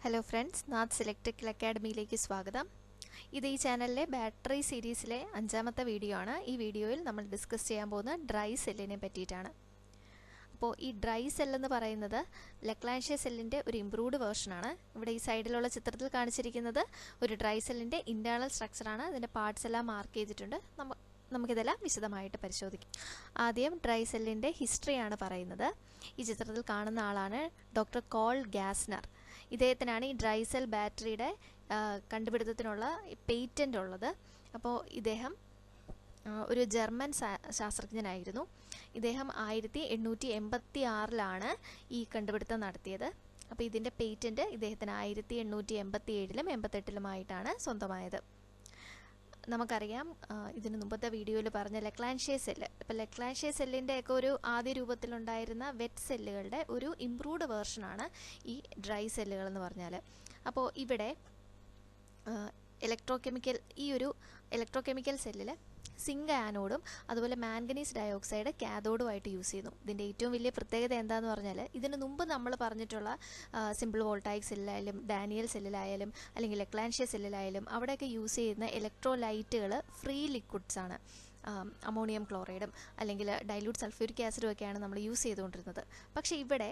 Hello friends, നാത്സ് electrical അക്കാഡമിയിലേക്ക് സ്വാഗതം. ഇത് ഈ ചാനലിലെ ബാറ്ററി സീരീസിലെ 5ാമത്തെ വീഡിയോ ആണ്. ഈ വീഡിയോയിൽ നമ്മൾ ഡിസ്കസ് ചെയ്യാൻ പോകുന്ന ഡ്രൈ സെല്ലിനെ പറ്റിയിട്ടാണ്. അപ്പോൾ ഈ ഡ്രൈ സെല്ലെന്ന് പറയുന്നത് ലെക്ലാൻഷ്യ സെല്ലിൻ്റെ ഒരു ഇംപ്രൂവ്ഡ് വേർഷനാണ്. ഇവിടെ ഈ സൈഡിലുള്ള ചിത്രത്തിൽ കാണിച്ചിരിക്കുന്നത് ഒരു ഡ്രൈ സെല്ലിൻ്റെ ഇൻറ്റേർണൽ സ്ട്രക്ചറാണ്. അതിൻ്റെ പാർട്സ് എല്ലാം മാർക്ക് ചെയ്തിട്ടുണ്ട്. നമുക്കിതെല്ലാം വിശദമായിട്ട് പരിശോധിക്കാം. ആദ്യം ഡ്രൈ സെല്ലിൻ്റെ ഹിസ്റ്ററിയാണ് പറയുന്നത്. ഈ ചിത്രത്തിൽ കാണുന്ന ആളാണ് ഡോക്ടർ കോൾ ഗാസ്നർ. ഇദ്ദേഹത്തിനാണ് ഈ ഡ്രൈ സെൽ ബാറ്ററിയുടെ കണ്ടുപിടുത്തത്തിനുള്ള പേറ്റൻ്റ് ഉള്ളത്. അപ്പോൾ ഇദ്ദേഹം ഒരു ജർമ്മൻ ശാസ്ത്രജ്ഞനായിരുന്നു. ഇദ്ദേഹം 1886 ഈ കണ്ടുപിടുത്തം നടത്തിയത്. അപ്പോൾ ഇതിൻ്റെ പേറ്റൻ്റ് ഇദ്ദേഹത്തിന് 1887-ലും 88-ലുമായിട്ടാണ് സ്വന്തമായത്. നമുക്കറിയാം, ഇതിന് മുമ്പത്തെ വീഡിയോയിൽ പറഞ്ഞ ലെക്ലാൻഷ്യ സെല്ല്. ഇപ്പോൾ ലെക്ലാൻഷ്യ സെല്ലിൻ്റെ ഒക്കെ ഒരു ആദ്യ രൂപത്തിലുണ്ടായിരുന്ന വെറ്റ് സെല്ലുകളുടെ ഒരു ഇംപ്രൂവ്ഡ് വേർഷനാണ് ഈ ഡ്രൈ സെല്ലുകൾ എന്ന് പറഞ്ഞാൽ. അപ്പോൾ ഇവിടെ ഈ ഒരു ഇലക്ട്രോകെമിക്കൽ സെല്ലിൽ സിങ്ക് ആനോഡും അതുപോലെ മാംഗനീസ് ഡയോക്സൈഡ് കാഥോഡുമായിട്ട് യൂസ് ചെയ്യുന്നു. ഇതിൻ്റെ ഏറ്റവും വലിയ പ്രത്യേകത എന്താണെന്ന് പറഞ്ഞാൽ, ഇതിന് മുമ്പ് നമ്മൾ പറഞ്ഞിട്ടുള്ള സിമ്പിൾ വോൾട്ടായിക് സെല്ലിലായാലും ഡാനിയൽ സെല്ലിലായാലും അല്ലെങ്കിൽ ലെക്ലാൻഷ്യ സെല്ലിലായാലും അവിടെയൊക്കെ യൂസ് ചെയ്യുന്ന ഇലക്ട്രോലൈറ്റുകൾ ഫ്രീ ലിക്വിഡ്സ് ആണ്. അമോണിയം ക്ലോറൈഡും അല്ലെങ്കിൽ ഡൈല്യൂട്ട് സൾഫ്യൂരിക് ആസിഡും ഒക്കെയാണ് നമ്മൾ യൂസ് ചെയ്തുകൊണ്ടിരുന്നത്. പക്ഷേ ഇവിടെ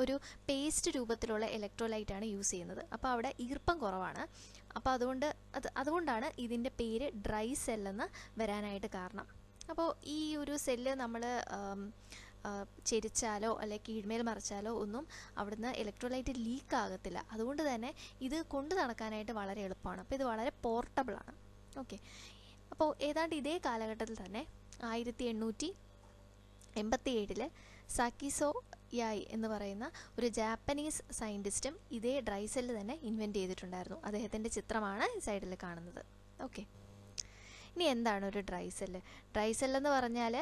ഒരു പേസ്റ്റ് രൂപത്തിലുള്ള ഇലക്ട്രോലൈറ്റാണ് യൂസ് ചെയ്യുന്നത്. അപ്പോൾ അവിടെ ഈർപ്പം കുറവാണ്. അപ്പോൾ അതുകൊണ്ടാണ് ഇതിൻ്റെ പേര് ഡ്രൈ സെല്ലെന്ന് വരാനായിട്ട് കാരണം. അപ്പോൾ ഈ ഒരു സെല്ല് നമ്മൾ ചെരിച്ചാലോ അല്ലെങ്കിൽ കീഴ്മേൽ മറിച്ചാലോ ഒന്നും അവിടുന്ന് ഇലക്ട്രോലൈറ്റ് ലീക്ക് ആകത്തില്ല. അതുകൊണ്ട് തന്നെ ഇത് കൊണ്ടു നടക്കാനായിട്ട് വളരെ എളുപ്പമാണ്. അപ്പോൾ ഇത് വളരെ പോർട്ടബിളാണ്. ഓക്കെ. അപ്പോൾ ഏതാണ്ട് ഇതേ കാലഘട്ടത്തിൽ തന്നെ 1887 സാക്കിസോ യായ് എന്ന് പറയുന്ന ഒരു ജാപ്പനീസ് സയൻറ്റിസ്റ്റും ഇതേ ഡ്രൈ സെല്ല് തന്നെ ഇൻവെൻറ്റ് ചെയ്തിട്ടുണ്ടായിരുന്നു. അദ്ദേഹത്തിൻ്റെ ചിത്രമാണ് ഈ സൈഡിൽ കാണുന്നത്. ഓക്കെ. ഇനി എന്താണ് ഒരു ഡ്രൈ സെല്ല്? ഡ്രൈ സെല്ലെന്ന് പറഞ്ഞാൽ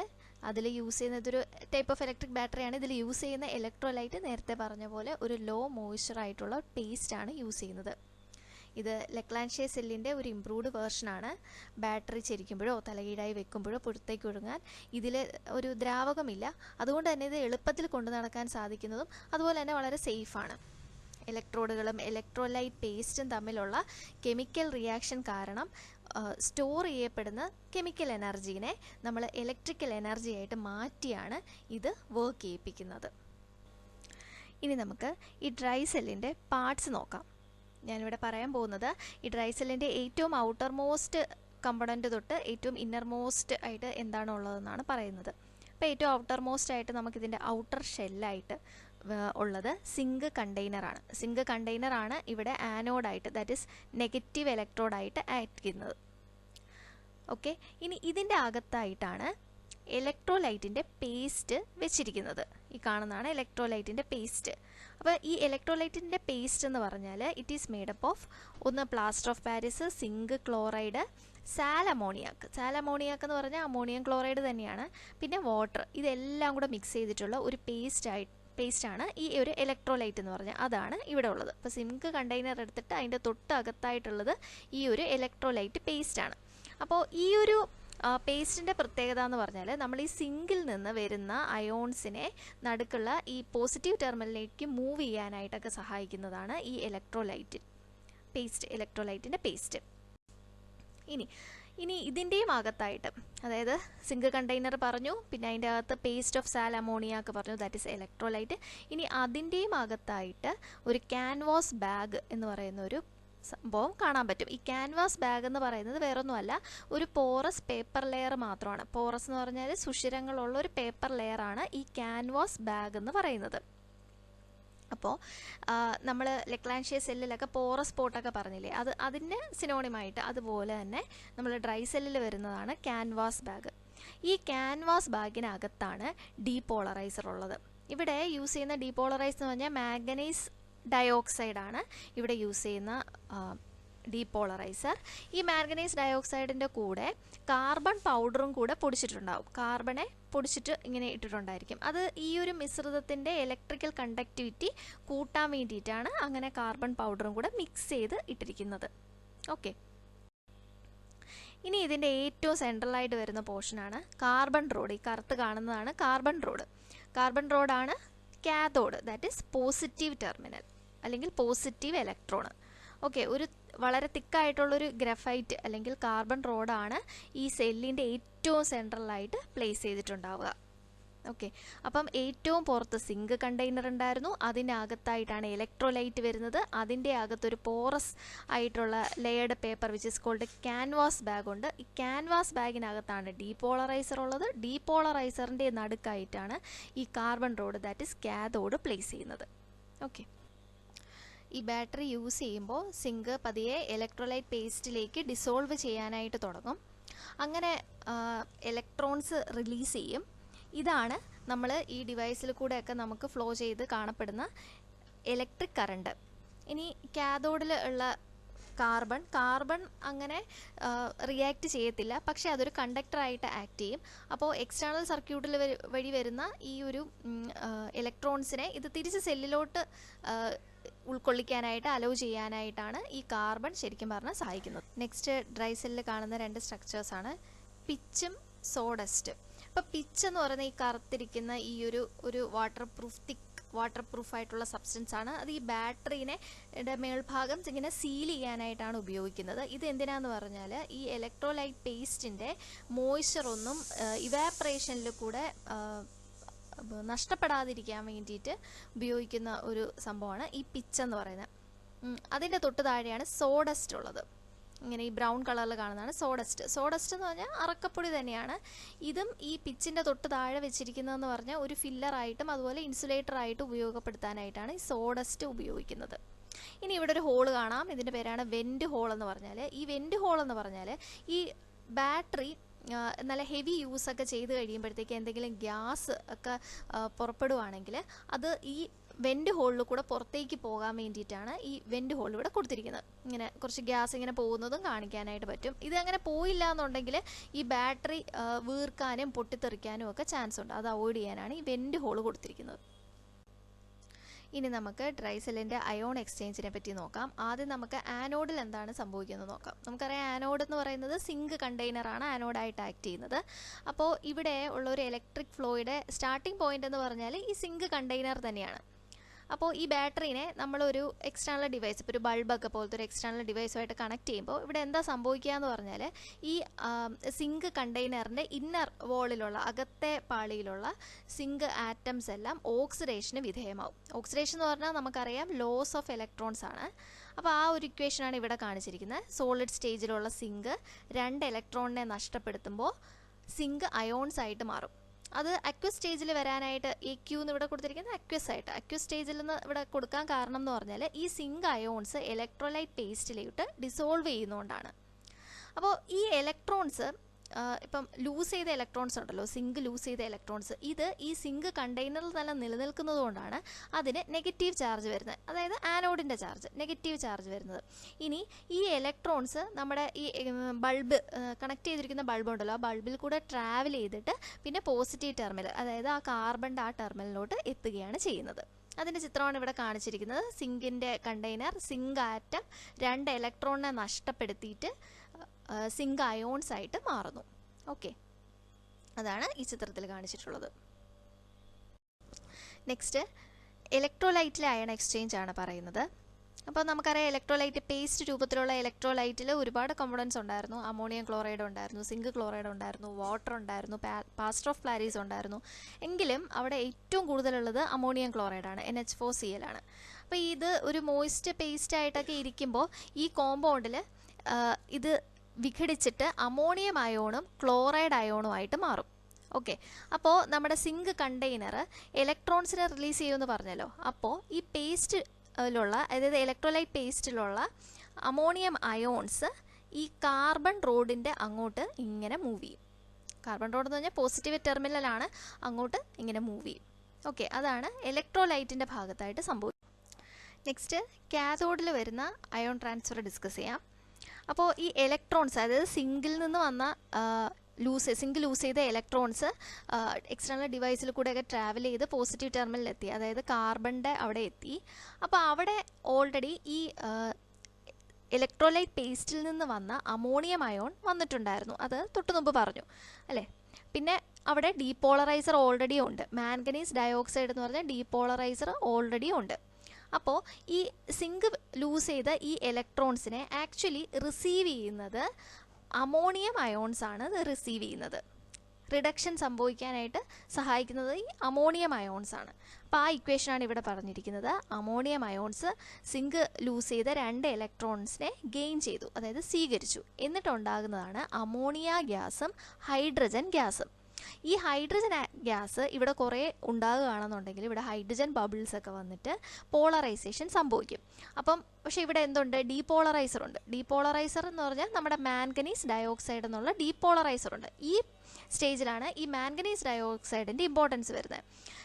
അതിൽ യൂസ് ചെയ്യുന്നത് ഒരു ടൈപ്പ് ഓഫ് ഇലക്ട്രിക് ബാറ്ററിയാണ്. ഇതിൽ യൂസ് ചെയ്യുന്ന ഇലക്ട്രോലൈറ്റ് നേരത്തെ പറഞ്ഞ പോലെ ഒരു ലോ മോയ്സ്ചറായിട്ടുള്ള പേസ്റ്റാണ് യൂസ് ചെയ്യുന്നത്. ഇത് ലെക്ലാൻഷ്യ സെല്ലിൻ്റെ ഒരു ഇംപ്രൂവ്ഡ് വേർഷനാണ്. ബാറ്ററി ചെരിക്കുമ്പോഴോ തലകീഴായി വെക്കുമ്പോഴോ പുറത്തേക്ക് ഒഴുകാൻ ഇതിൽ ഒരു ദ്രാവകമില്ല. അതുകൊണ്ട് തന്നെ ഇത് എളുപ്പത്തിൽ കൊണ്ടു നടക്കാൻ സാധിക്കുന്നതും അതുപോലെ തന്നെ വളരെ സേഫാണ്. ഇലക്ട്രോഡുകളും ഇലക്ട്രോലൈറ്റ് പേസ്റ്റും തമ്മിലുള്ള കെമിക്കൽ റിയാക്ഷൻ കാരണം സ്റ്റോർ ചെയ്യപ്പെടുന്ന കെമിക്കൽ എനർജീനെ നമ്മൾ ഇലക്ട്രിക്കൽ എനർജി ആയിട്ട് മാറ്റിയാണ് ഇത് വർക്ക് ചെയ്യിപ്പിക്കുന്നത്. ഇനി നമുക്ക് ഈ ഡ്രൈ സെല്ലിൻ്റെ പാർട്സ് നോക്കാം. ഞാനിവിടെ പറയാൻ പോകുന്നത് ഈ ഡ്രൈ സെല്ലിൻ്റെ ഏറ്റവും ഔട്ടർ മോസ്റ്റ് കമ്പണൻറ്റ് തൊട്ട് ഏറ്റവും ഇന്നർ മോസ്റ്റ് ആയിട്ട് എന്താണോ ഉള്ളതെന്നാണ് പറയുന്നത്. അപ്പോൾ ഏറ്റവും ഔട്ടർ മോസ്റ്റ് ആയിട്ട് നമുക്കിതിൻ്റെ ഔട്ടർ ഷെല്ലായിട്ട് ഉള്ളത് സിങ്ക് കണ്ടെയ്നറാണ്. സിങ്ക് കണ്ടെയ്നറാണ് ഇവിടെ ആനോഡായിട്ട്, ദാറ്റ് ഈസ് നെഗറ്റീവ് ഇലക്ട്രോഡായിട്ട് ആക്ട് ചെയ്യുന്നത്. ഓക്കെ. ഇനി ഇതിൻ്റെ അകത്തായിട്ടാണ് ഇലക്ട്രോലൈറ്റിൻ്റെ പേസ്റ്റ് വെച്ചിരിക്കുന്നത്. ഈ കാണുന്നതാണ് ഇലക്ട്രോലൈറ്റിൻ്റെ പേസ്റ്റ്. അപ്പോൾ ഈ ഇലക്ട്രോലൈറ്റിൻ്റെ പേസ്റ്റ് എന്ന് പറഞ്ഞാൽ ഇറ്റ് ഈസ് മെയ്ഡപ്പ് ഓഫ് ഒന്ന് plaster of Paris, zinc chloride, sal ammoniac എന്ന് പറഞ്ഞാൽ അമോണിയം ക്ലോറൈഡ് തന്നെയാണ്, പിന്നെ വാട്ടർ. ഇതെല്ലാം കൂടെ മിക്സ് ചെയ്തിട്ടുള്ള ഒരു പേസ്റ്റാണ് ഈ ഒരു ഇലക്ട്രോലൈറ്റ് എന്ന് പറഞ്ഞാൽ. അതാണ് ഇവിടെ ഉള്ളത്. അപ്പോൾ സിങ്ക് കണ്ടെയ്നർ എടുത്തിട്ട് അതിൻ്റെ തൊട്ടകത്തായിട്ടുള്ളത് ഈ ഒരു ഇലക്ട്രോലൈറ്റ് പേസ്റ്റാണ്. അപ്പോൾ ഈ ഒരു പേസ്റ്റിൻ്റെ പ്രത്യേകത എന്ന് പറഞ്ഞാൽ നമ്മൾ ഈ സിങ്കിൽ നിന്ന് വരുന്ന അയോൺസിനെ നടുക്കുള്ള ഈ പോസിറ്റീവ് ടെർമിനലിലേക്ക് മൂവ് ചെയ്യാനായിട്ടൊക്കെ സഹായിക്കുന്നതാണ് ഈ ഇലക്ട്രോലൈറ്റിൻ്റെ പേസ്റ്റ്. ഇനി ഇതിൻ്റെയും അകത്തായിട്ട്, അതായത് സിങ്ക് കണ്ടെയ്നർ പറഞ്ഞു, പിന്നെ അതിൻ്റെ അകത്ത് പേസ്റ്റ് ഓഫ് സാൽ അമോണിയാക്ക് പറഞ്ഞു, ദാറ്റ് ഈസ് ഇലക്ട്രോലൈറ്റ്. ഇനി അതിൻ്റെയും അകത്തായിട്ട് ഒരു ക്യാൻവാസ് ബാഗ് എന്ന് പറയുന്ന ഒരു സംഭവം കാണാൻ പറ്റും. ഈ ക്യാൻവാസ് ബാഗ് എന്ന് പറയുന്നത് വേറൊന്നുമല്ല, ഒരു പോറസ് പേപ്പർ ലെയർ മാത്രമാണ്. പോറസ് എന്ന് പറഞ്ഞാൽ സുഷിരങ്ങളുള്ള ഒരു പേപ്പർ ലെയറാണ് ഈ ക്യാൻവാസ് ബാഗ് എന്ന് പറയുന്നത്. അപ്പോൾ നമ്മൾ ലെക്ലാൻഷ്യ സെല്ലിലൊക്കെ പോറസ് പോട്ടൊക്കെ പറഞ്ഞില്ലേ, അതിന് സിനോണിമായിട്ട് അതുപോലെ തന്നെ നമ്മൾ ഡ്രൈ സെല്ലിൽ വരുന്നതാണ് ക്യാൻവാസ് ബാഗ്. ഈ ക്യാൻവാസ് ബാഗിനകത്താണ് ഡീപോളറൈസർ ഉള്ളത്. ഇവിടെ യൂസ് ചെയ്യുന്ന ഡീപോളറൈസർ എന്ന് പറഞ്ഞാൽ മാംഗനീസ് ഡയോക്സൈഡാണ് ഇവിടെ യൂസ് ചെയ്യുന്ന ഡീപോളറൈസർ. ഈ മാംഗനീസ് ഡയോക്സൈഡിൻ്റെ കൂടെ കാർബൺ പൗഡറും കൂടെ പൊടിച്ചിട്ടുണ്ടാവും. കാർബണെ പൊടിച്ചിട്ട് ഇങ്ങനെ ഇട്ടിട്ടുണ്ടായിരിക്കും. അത് ഈ ഒരു മിശ്രിതത്തിൻ്റെ ഇലക്ട്രിക്കൽ കണ്ടക്ടിവിറ്റി കൂട്ടാൻ വേണ്ടിയിട്ടാണ് അങ്ങനെ കാർബൺ പൗഡറും കൂടെ മിക്സ് ചെയ്ത് ഇട്ടിരിക്കുന്നത്. ഓക്കെ. ഇനി ഇതിൻ്റെ ഏറ്റവും സെൻട്രലായിട്ട് വരുന്ന പോർഷനാണ് കാർബൺ റോഡ്. ഈ കറുത്ത് കാണുന്നതാണ് കാർബൺ റോഡ്. കാർബൺ റോഡാണ് cathode, that is positive terminal. അല്ലെങ്കിൽ പോസിറ്റീവ് ഇലക്ട്രോൺ. ഓക്കെ, ഒരു വളരെ തിക്കായിട്ടുള്ളൊരു ഗ്രഫൈറ്റ് അല്ലെങ്കിൽ കാർബൺ റോഡാണ് ഈ സെല്ലിൻ്റെ ഏറ്റവും സെൻട്രലായിട്ട് പ്ലേസ് ചെയ്തിട്ടുണ്ടാവുക. ഓക്കെ, അപ്പം ഏറ്റവും പുറത്ത് സിങ്ക് കണ്ടെയ്നർ ഉണ്ടായിരുന്നു, അതിനകത്തായിട്ടാണ് ഇലക്ട്രോലൈറ്റ് വരുന്നത്. അതിൻ്റെ അകത്തൊരു പോറസ് ആയിട്ടുള്ള layered paper which is called canvas bag ഉണ്ട്. ഈ ക്യാൻവാസ് ബാഗിനകത്താണ് ഡീപോളറൈസർ ഉള്ളത്. ഡീപോളറൈസറിൻ്റെ നടുക്കായിട്ടാണ് ഈ carbon rod that is cathode place ചെയ്യുന്നത്. ഓക്കെ, ഈ ബാറ്ററി യൂസ് ചെയ്യുമ്പോൾ സിങ്ക് പതിയെ ഇലക്ട്രോലൈറ്റ് പേസ്റ്റിലേക്ക് ഡിസോൾവ് ചെയ്യാനായിട്ട് തുടങ്ങും. അങ്ങനെ ഇലക്ട്രോൺസ് റിലീസ് ചെയ്യും. ഇതാണ് നമ്മൾ ഈ ഡിവൈസിൽ കൂടെയൊക്കെ നമുക്ക് ഫ്ലോ ചെയ്ത് കാണപ്പെടുന്ന ഇലക്ട്രിക് കറണ്ട്. ഇനി കാഥോഡിൽ ഉള്ള കാർബൺ അങ്ങനെ റിയാക്ട് ചെയ്യത്തില്ല, പക്ഷേ അതൊരു കണ്ടക്ടറായിട്ട് ആക്ട് ചെയ്യും. അപ്പോൾ എക്സ്റ്റേണൽ സർക്യൂട്ടിൽ വഴി വരുന്ന ഈ ഒരു ഇലക്ട്രോൺസിനെ ഇത് തിരിച്ച് സെല്ലിലോട്ട് ഉൾക്കൊള്ളിക്കാനായിട്ട് അലോ ചെയ്യാനായിട്ടാണ് ഈ കാർബൺ ശരിക്കും പറഞ്ഞാൽ സഹായിക്കുന്നത്. നെക്സ്റ്റ് ഡ്രൈ സെല്ലിൽ കാണുന്ന 2 സ്ട്രക്ചേഴ്സാണ് പിച്ചും സോഡസ്റ്റ്. അപ്പോൾ പിച്ച് എന്ന് പറയുന്ന ഈ കറുത്തിരിക്കുന്ന ഈ ഒരു വാട്ടർ പ്രൂഫ് ആയിട്ടുള്ള സബ്സ്റ്റൻസ് ആണ്. അത് ഈ ബാറ്ററീനെ മേൽഭാഗം ഇങ്ങനെ സീൽ ചെയ്യാനായിട്ടാണ് ഉപയോഗിക്കുന്നത്. ഇത് എന്തിനാന്ന് പറഞ്ഞാൽ ഈ ഇലക്ട്രോലൈറ്റ് പേസ്റ്റിൻ്റെ മോയ്സ്ചറൊന്നും ഇവാപ്പറേഷനിൽ കൂടെ നഷ്ടപ്പെടാതിരിക്കാൻ വേണ്ടിയിട്ട് ഉപയോഗിക്കുന്ന ഒരു സംഭവമാണ് ഈ പിച്ച് എന്ന് പറയുന്നത്. അതിൻ്റെ തൊട്ട് താഴെയാണ് സോഡസ്റ്റ് ഉള്ളത്. ഇങ്ങനെ ഈ ബ്രൗൺ കളറിൽ കാണുന്നതാണ് സോഡസ്റ്റ് എന്ന് പറഞ്ഞാൽ അറക്കപ്പൊടി തന്നെയാണ്. ഇതും ഈ പിച്ചിൻ്റെ തൊട്ട് താഴെ വെച്ചിരിക്കുന്നതെന്ന് പറഞ്ഞാൽ ഒരു ഫില്ലറായിട്ടും അതുപോലെ ഇൻസുലേറ്ററായിട്ടും ഉപയോഗപ്പെടുത്താനായിട്ടാണ് ഈ സോഡസ്റ്റ് ഉപയോഗിക്കുന്നത്. ഇനി ഇവിടെ ഒരു ഹോള് കാണാം. ഇതിൻ്റെ പേരാണ് വെൻറ്റ് ഹോൾ എന്ന് പറഞ്ഞാൽ. ഈ വെൻറ്റ് ഹോൾ എന്ന് പറഞ്ഞാൽ ഈ ബാറ്ററി നല്ല ഹെവി യൂസൊക്കെ ചെയ്ത് കഴിയുമ്പോഴത്തേക്ക് എന്തെങ്കിലും ഗ്യാസ് ഒക്കെ പുറപ്പെടുവാണെങ്കിൽ അത് ഈ വെൻറ്റ് ഹോളിൽ കൂടെ പുറത്തേക്ക് പോകാൻ വേണ്ടിയിട്ടാണ് ഈ വെൻറ്റ് ഹോൾ ഇവിടെ കൊടുത്തിരിക്കുന്നത്. ഇങ്ങനെ കുറച്ച് ഗ്യാസ് ഇങ്ങനെ പോകുന്നതും കാണിക്കാനായിട്ട് പറ്റും. ഇത് അങ്ങനെ പോയില്ല എന്നുണ്ടെങ്കിൽ ഈ ബാറ്ററി വീർക്കാനും പൊട്ടിത്തെറിക്കാനും ഒക്കെ ചാൻസ് ഉണ്ട്. അത് അവോയ്ഡ് ചെയ്യാനാണ് ഈ വെൻറ്റ് ഹോൾ കൊടുത്തിരിക്കുന്നത്. ഇനി നമുക്ക് ഡ്രൈ സെല്ലിൻ്റെ അയോൺ എക്സ്ചേഞ്ചിനെ പറ്റി നോക്കാം. ആദ്യം നമുക്ക് ആനോഡിൽ എന്താണ് സംഭവിക്കുന്നത് നോക്കാം. നമുക്കറിയാം ആനോഡ് എന്ന് പറയുന്നത് സിങ്ക് കണ്ടെയ്നറാണ് ആനോഡായിട്ട് ആക്ട് ചെയ്യുന്നത്. അപ്പോൾ ഇവിടെ ഉള്ള ഒരു ഇലക്ട്രിക് ഫ്ലോയുടെ സ്റ്റാർട്ടിംഗ് പോയിന്റ് എന്ന് പറഞ്ഞാൽ ഈ സിങ്ക് കണ്ടെയ്നർ തന്നെയാണ്. അപ്പോൾ ഈ ബാറ്ററീനെ നമ്മളൊരു എക്സ്റ്റേണൽ ഡിവൈസ്, ഇപ്പോൾ ഒരു ബൾബൊക്കെ പോലത്തെ ഒരു എക്സ്റ്റേണൽ ഡിവൈസുമായിട്ട് കണക്ട് ചെയ്യുമ്പോൾ ഇവിടെ എന്താ സംഭവിക്കുക എന്ന് പറഞ്ഞാൽ ഈ സിങ്ക് കണ്ടെയ്നറിൻ്റെ ഇന്നർ വോളിലുള്ള അകത്തെ പാളിയിലുള്ള സിങ്ക് ആറ്റംസ് എല്ലാം ഓക്സിഡേഷന് വിധേയമാവും. ഓക്സിഡേഷൻ എന്ന് പറഞ്ഞാൽ നമുക്കറിയാം ലോസ് ഓഫ് ഇലക്ട്രോൺസ് ആണ്. അപ്പോൾ ആ ഒരു ഇക്വേഷനാണ് ഇവിടെ കാണിച്ചിരിക്കുന്നത്. സോളിഡ് സ്റ്റേജിലുള്ള സിങ്ക് 2 ഇലക്ട്രോണിനെ നഷ്ടപ്പെടുത്തുമ്പോൾ സിങ്ക് അയോൺസ് ആയിട്ട് മാറും. അത് അക്വസ് സ്റ്റേജിൽ വരാനായിട്ട് AQ എന്ന് ഇവിടെ കൊടുത്തിരിക്കുന്നത് അക്വസ് സ്റ്റേജിൽ നിന്ന് ഇവിടെ കൊടുക്കാൻ കാരണം എന്ന് പറഞ്ഞാൽ ഈ സിങ്ക് അയോൺസ് ഇലക്ട്രോലൈറ്റ് പേസ്റ്റിലേക്ക് ഡിസോൾവ് ചെയ്യുന്നതുകൊണ്ടാണ്. അപ്പോൾ ഈ ഇലക്ട്രോൺസ് ഇപ്പം ലൂസ് ചെയ്ത ഇലക്ട്രോൺസ് ഉണ്ടല്ലോ, സിങ്ക് ലൂസ് ചെയ്ത ഇലക്ട്രോൺസ്, ഇത് ഈ സിങ്ക് കണ്ടെയ്നറിൽ തന്നെ നിലനിൽക്കുന്നത് കൊണ്ടാണ് അതിന് നെഗറ്റീവ് ചാർജ് വരുന്നത്. അതായത് ആനോഡിൻ്റെ ചാർജ്, നെഗറ്റീവ് ചാർജ് വരുന്നത്. ഇനി ഈ ഇലക്ട്രോൺസ് നമ്മുടെ ഈ ബൾബ് കണക്ട് ചെയ്തിരിക്കുന്ന ബൾബ് ഉണ്ടല്ലോ, ആ ബൾബിൽ കൂടെ ട്രാവൽ ചെയ്തിട്ട് പിന്നെ പോസിറ്റീവ് ടെർമിനൽ, അതായത് ആ കാർബണിൻ്റെ ആ ടെർമിനലിലോട്ട് എത്തുകയാണ് ചെയ്യുന്നത്. അതിൻ്റെ ചിത്രമാണ് ഇവിടെ കാണിച്ചിരിക്കുന്നത്. സിങ്കിൻ്റെ കണ്ടെയ്നർ, സിങ്ക് ആറ്റം 2 ഇലക്ട്രോണിനെ നഷ്ടപ്പെടുത്തിയിട്ട് സിങ്ക് അയോൺസ് ആയിട്ട് മാറുന്നു. ഓക്കെ, അതാണ് ഈ ചിത്രത്തിൽ കാണിച്ചിട്ടുള്ളത്. നെക്സ്റ്റ് ഇലക്ട്രോലൈറ്റിലെ അയൺ എക്സ്ചേഞ്ച് ആണ് പറയുന്നത്. അപ്പോൾ നമുക്കറിയാം ഇലക്ട്രോലൈറ്റ് പേസ്റ്റ് രൂപത്തിലുള്ള ഇലക്ട്രോലൈറ്റിൽ ഒരുപാട് കമ്പോണൻസ് ഉണ്ടായിരുന്നു. അമോണിയം ക്ലോറൈഡ് ഉണ്ടായിരുന്നു, സിങ്ക് ക്ലോറൈഡ് ഉണ്ടായിരുന്നു, വാട്ടർ ഉണ്ടായിരുന്നു, പാസ്റ്റർ ഓഫ് പ്ലാരീസ് ഉണ്ടായിരുന്നു. എങ്കിലും അവിടെ ഏറ്റവും കൂടുതലുള്ളത് അമോണിയം ക്ലോറൈഡാണ്, NH4Cl ആണ്. അപ്പോൾ ഇത് ഒരു മോയ്സ്റ്റ് പേസ്റ്റ് ആയിട്ടൊക്കെ ഇരിക്കുമ്പോൾ ഈ കോമ്പൗണ്ടിൽ ഇത് വിഘടിച്ചിട്ട് അമോണിയം അയോണും ക്ലോറൈഡ് അയോണും ആയിട്ട് മാറും. ഓക്കെ, അപ്പോൾ നമ്മുടെ സിങ്ക് കണ്ടെയ്നർ ഇലക്ട്രോൺസിനെ റിലീസ് ചെയ്യുമെന്ന് പറഞ്ഞല്ലോ. അപ്പോൾ ഈ പേസ്റ്റിലുള്ള, അതായത് ഇലക്ട്രോലൈറ്റ് പേസ്റ്റിലുള്ള അമോണിയം അയോൺസ് ഈ കാർബൺ റോഡിൻ്റെ അങ്ങോട്ട് ഇങ്ങനെ മൂവ് ചെയ്യും. കാർബൺ റോഡ് എന്ന് പറഞ്ഞാൽ പോസിറ്റീവ് ടെർമിനലാണ്, അങ്ങോട്ട് ഇങ്ങനെ മൂവ് ചെയ്യും. ഓക്കെ, അതാണ് ഇലക്ട്രോലൈറ്റിൻ്റെ ഭാഗത്തായിട്ട് സംഭവിക്കുന്നത്. നെക്സ്റ്റ് കാഥോഡിൽ വരുന്ന അയോൺ ട്രാൻസ്ഫർ ഡിസ്കസ് ചെയ്യാം. അപ്പോൾ ഈ ഇലക്ട്രോൺസ്, അതായത് സിങ്കിൽ നിന്ന് വന്ന സിങ്ക് ലൂസ് ചെയ്ത ഇലക്ട്രോൺസ് എക്സ്റ്റേണൽ ഡിവൈസിൽ കൂടെയൊക്കെ ട്രാവൽ ചെയ്ത് പോസിറ്റീവ് ടെർമിനലിൽ എത്തി, അതായത് കാർബണിൻ്റെ അവിടെ എത്തി. അപ്പോൾ അവിടെ ഓൾറെഡി ഈ ഇലക്ട്രോലൈറ്റ് പേസ്റ്റിൽ നിന്ന് വന്ന അമോണിയം അയോൺ വന്നിട്ടുണ്ടായിരുന്നു. അത് തൊട്ട് മുമ്പ് പറഞ്ഞു അല്ലേ. പിന്നെ അവിടെ ഡീപോളറൈസർ ഓൾറെഡി ഉണ്ട്. മാംഗനീസ് ഡയോക്സൈഡ് എന്ന് പറഞ്ഞാൽ ഡീപോളറൈസർ ഓൾറെഡി ഉണ്ട്. അപ്പോൾ ഈ സിങ്ക് ലൂസ് ചെയ്ത ഈ ഇലക്ട്രോൺസിനെ ആക്ച്വലി റിസീവ് ചെയ്യുന്നത് അമോണിയം അയോൺസ് ആണ് റിസീവ് ചെയ്യുന്നത്. റിഡക്ഷൻ സംഭവിക്കാനായിട്ട് സഹായിക്കുന്നത് ഈ അമോണിയം അയോൺസ് ആണ്. അപ്പോൾ ആ ഇക്വേഷനാണ് ഇവിടെ പറഞ്ഞിരിക്കുന്നത്. അമോണിയം അയോൺസ് സിങ്ക് ലൂസ് ചെയ്ത 2 ഇലക്ട്രോൺസിനെ ഗെയിൻ ചെയ്തു, അതായത് സ്വീകരിച്ചു. എന്നിട്ടുണ്ടാകുന്നതാണ് അമോണിയ ഗ്യാസും ഹൈഡ്രജൻ ഗ്യാസും. ഈ ഹൈഡ്രജൻ ഗ്യാസ് ഇവിടെ കുറേ ഉണ്ടാകുകയാണെന്നുണ്ടെങ്കിൽ ഇവിടെ ഹൈഡ്രജൻ ബബിൾസ് ഒക്കെ വന്നിട്ട് പോളറൈസേഷൻ സംഭവിക്കും. പക്ഷേ ഇവിടെ എന്തുണ്ട്? ഡീപോളറൈസർ ഉണ്ട്. ഡീപോളറൈസർ എന്ന് പറഞ്ഞാൽ നമ്മുടെ മാംഗനീസ് ഡയോക്സൈഡ് എന്നുള്ള ഡീപോളറൈസർ ഉണ്ട്. ഈ സ്റ്റേജിലാണ് ഈ മാംഗനീസ് ഡയോക്സൈഡിൻ്റെ ഇമ്പോർട്ടൻസ് വരുന്നത്.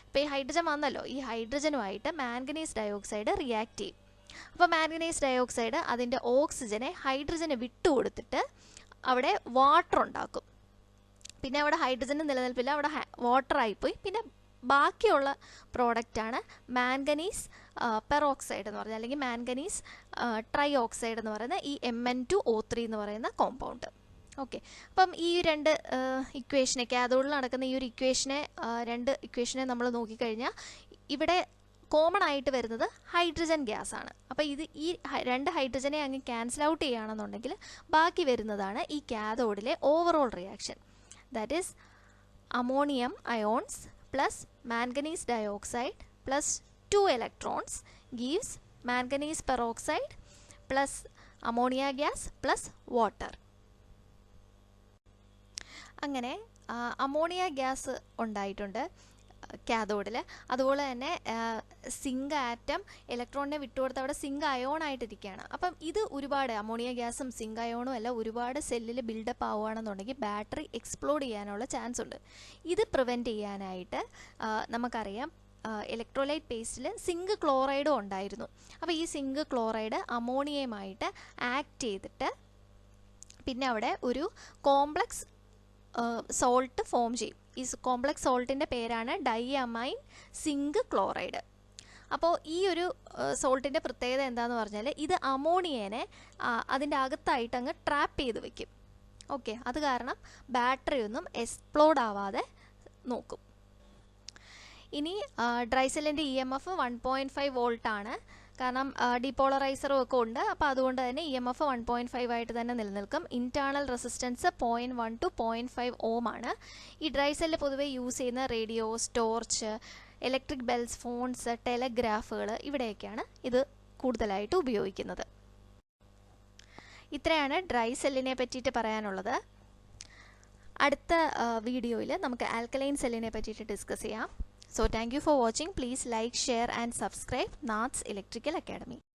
ഇപ്പോൾ ഈ ഹൈഡ്രജൻ വന്നല്ലോ, ഈ ഹൈഡ്രജനുമായിട്ട് മാംഗനീസ് ഡയോക്സൈഡ് റിയാക്ട് ചെയ്യും. അപ്പോൾ മാംഗനീസ് ഡയോക്സൈഡ് അതിൻ്റെ ഓക്സിജനെ ഹൈഡ്രജന് വിട്ടുകൊടുത്തിട്ട് അവിടെ വാട്ടർ ഉണ്ടാക്കും. പിന്നെ അവിടെ ഹൈഡ്രജന് നിലനിൽപ്പില്ല, അവിടെ വാട്ടർ ആയിപ്പോയി. പിന്നെ ബാക്കിയുള്ള പ്രോഡക്റ്റാണ് മാംഗനീസ് പെറോക്സൈഡ് എന്ന് പറഞ്ഞാൽ, അല്ലെങ്കിൽ മാംഗനീസ് ട്രൈ ഓക്സൈഡ് എന്ന് പറയുന്ന ഈ Mn2O3 എന്ന് പറയുന്ന കോമ്പൗണ്ട്. ഓക്കെ, അപ്പം ഈ 2 ഇക്വേഷനെ, കാഥോഡിൽ നടക്കുന്ന ഈ ഒരു ഇക്വേഷനെ, 2 ഇക്വേഷനെ നമ്മൾ നോക്കിക്കഴിഞ്ഞാൽ ഇവിടെ കോമൺ ആയിട്ട് വരുന്നത് ഹൈഡ്രജൻ ഗ്യാസ് ആണ്. അപ്പോൾ ഈ 2 ഹൈഡ്രജനെ അങ്ങ് ക്യാൻസൽ ഔട്ട് ചെയ്യുകയാണെന്നുണ്ടെങ്കിൽ ബാക്കി വരുന്നതാണ് ഈ കാഥോഡിലെ overall reaction. That is ammonium ions plus manganese dioxide plus 2 electrons gives manganese peroxide plus ammonia gas plus water. അങ്ങനെ അമോണിയ ഗ്യാസ് ഉണ്ടായിട്ടുണ്ട് കാഥോഡിൽ. അതുപോലെ തന്നെ സിങ്ക് ആറ്റം ഇലക്ട്രോണിനെ വിട്ടുകൊടുത്ത് അവിടെ സിങ്ക് അയോൺ ആയിട്ടിരിക്കുകയാണ്. അപ്പം ഇത് ഒരുപാട് അമോണിയ ഗ്യാസും സിങ്ക് അയോണും എല്ലാം ഒരുപാട് സെല്ലിൽ ബിൽഡപ്പ് ആവുകയാണെന്നുണ്ടെങ്കിൽ ബാറ്ററി എക്സ്പ്ലോഡ് ചെയ്യാനുള്ള ചാൻസ് ഉണ്ട്. ഇത് പ്രിവെൻറ്റ് ചെയ്യാനായിട്ട് നമുക്കറിയാം ഇലക്ട്രോലൈറ്റ് പേസ്റ്റിൽ സിങ്ക് ക്ലോറൈഡും ഉണ്ടായിരുന്നു. അപ്പോൾ ഈ സിങ്ക് ക്ലോറൈഡ് അമോണിയയുമായിട്ട് ആക്ട് ചെയ്തിട്ട് പിന്നെ അവിടെ ഒരു കോംപ്ലക്സ് സോൾട്ട് ഫോം ചെയ്യും. ഈ കോംപ്ലക്സ് സോൾട്ടിൻ്റെ പേരാണ് ഡൈഅമൈൻ സിങ്ക് ക്ലോറൈഡ്. അപ്പോൾ ഈ ഒരു സോൾട്ടിൻ്റെ പ്രത്യേകത എന്താണെന്ന് പറഞ്ഞാൽ ഇത് അമോണിയനെ അതിൻ്റെ അകത്തായിട്ട് അങ്ങ് ട്രാപ്പ് ചെയ്ത് വെക്കും. ഓക്കെ, അത് കാരണം ബാറ്ററി ഒന്നും എക്സ്പ്ലോഡ് ആവാതെ നോക്കും. ഇനി ഡ്രൈസെല്ലിൻ്റെ EMF 1.5 വോൾട്ട് ആണ്. കാരണം ഡീപോളറൈസറും ഒക്കെ ഉണ്ട്. അപ്പോൾ അതുകൊണ്ട് തന്നെ EMF 1.5 ആയിട്ട് തന്നെ നിലനിൽക്കും. ഇൻറ്റേർണൽ റെസിസ്റ്റൻസ് 0.1 to 0.5 ഓം ആണ്. ഈ ഡ്രൈസെല്ല് പൊതുവെ യൂസ് ചെയ്യുന്ന radios, torch, electric bells, phones, ടെലഗ്രാഫുകൾ, ഇവിടെയൊക്കെയാണ് ഇത് കൂടുതലായിട്ട് ഉപയോഗിക്കുന്നത്. ഇത്രയാണ് ഡ്രൈസെല്ലിനെ പറ്റിയിട്ട് പറയാനുള്ളത്. അടുത്ത വീഡിയോയിൽ നമുക്ക് ആൽക്കലൈൻ സെല്ലിനെ പറ്റിയിട്ട് ഡിസ്കസ് ചെയ്യാം. So thank you for watching. Please like, share and subscribe NATS Electrical Academy.